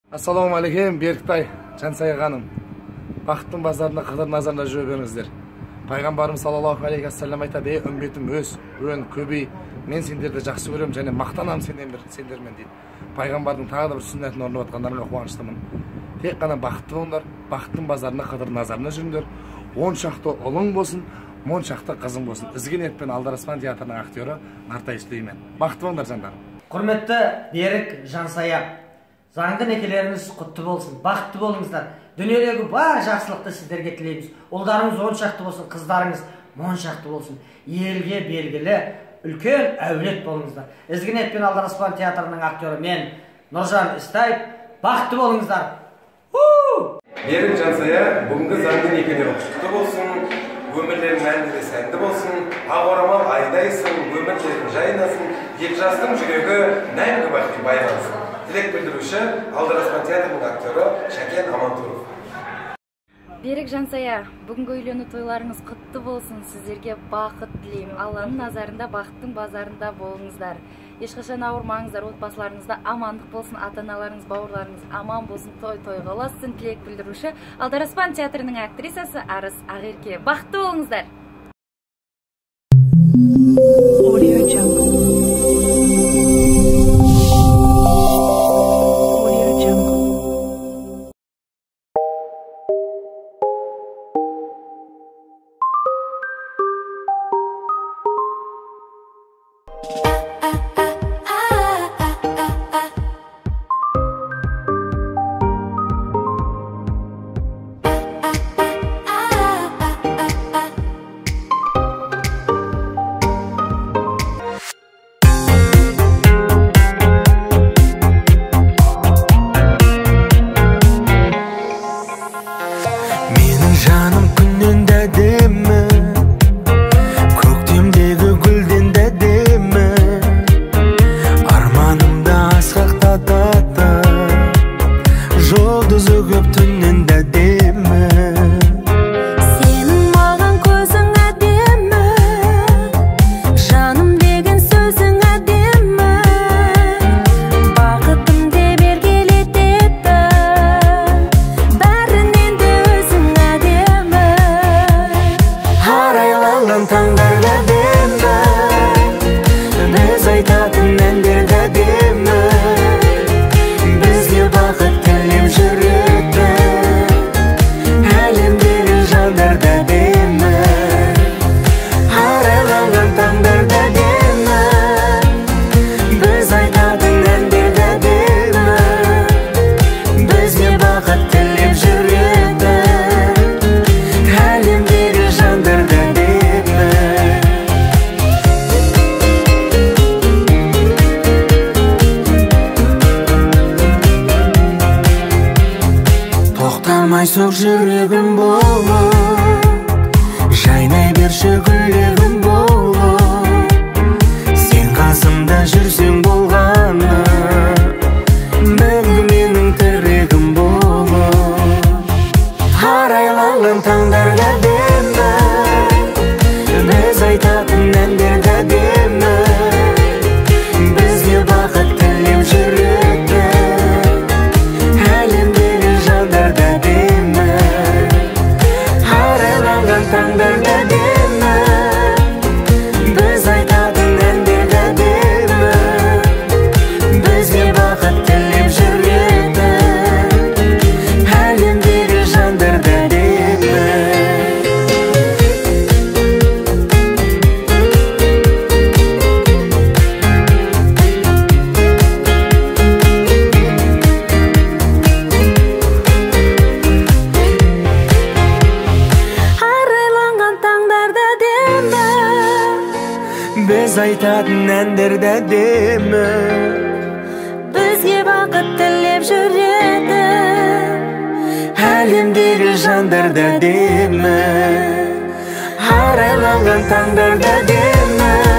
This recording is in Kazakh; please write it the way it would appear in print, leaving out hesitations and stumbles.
Ассаламу алейкум, Беркітай, Жансая ханым. Бақыттың базарында қыдыр назарында жүре беріңіздер. Пайғамбарымыз саллаллаху алейхи ассалам айтады: үмметім өс, өн, көбей. Мен сендерді жақсы көремін және мақтанамын сендермен дейді. Пайғамбардың тағы да бір сүннетін орындап жатқандарына қуаныштымын. Тек қана бақытты болыңдар, бақыттың базарында қыдыр назарында жүріңдер. 10 шақты ұлың болсын, 10 шақты қызың болсын. Ізгі ниетпен Алдараспан театрының актері Нартай Сүлеймен. Бақытты болыңдар жандар. Құрметті Берік Жансая, заңды некелеріңіз құтты болсын, бақытты болыңыздар. Дүниедегі бар жақсылықты сіздерге тілейміз. Ұлдарыңыз 10 шақты болсын, қыздарыңыз 10 шақты болсын. Елге белгілі үлкен әулет болыңыздар. Ізгі ниетпен Алдараспан театрының актері мен Нұржан Истаев, бақытты болыңыздар. Берік Жансая, бүгінгі заңды некелері құтты болсын, өмірлерің мәнді сәнді болсын, ақ орамал айдайсың, өмірлерің жайнасын, екі жастың жүрегі мәңгі бақи байлансын. Тілек білдіруші Алдараспан театрының актері Шәкен Амантуров. Берік Жансая, бүгінгі үйлену тойларыңыз құтты болсын, сіздерге бақыт тілеймін. Алланың назарында, бақыттың базарында болыңыздар. Ешқашан ауырмаңыздар, отбасыларыңызда амандық болсын, ата-аналарыңыз, бауырларыңыз аман болсын, той-тойға ұлассын. Тілек білдіруші Алдараспан театрының актрисасы Арыс Ағерке. Бақытты болыңыздар. Соқ жүрегім болып, жайнай берші гүлегім болып, сен қасымда жүрсең болғаны, мәңгі менің тірегім болып. Арайланған таңдарда демі, біз айтатын әндерді демі, бізге бақыт тілеп жүреді, әлемдегі жандарда демі. Таңдарда демі, біз айтатын әндерді демі, бізге бақыт тілеп жүреді, әлемдегі жандарда демі. Біз айтатын әндерді демі, бізге бақыт тілеп жүреді, әлемдегі жандарда демі. Арайланған таңдарда демі.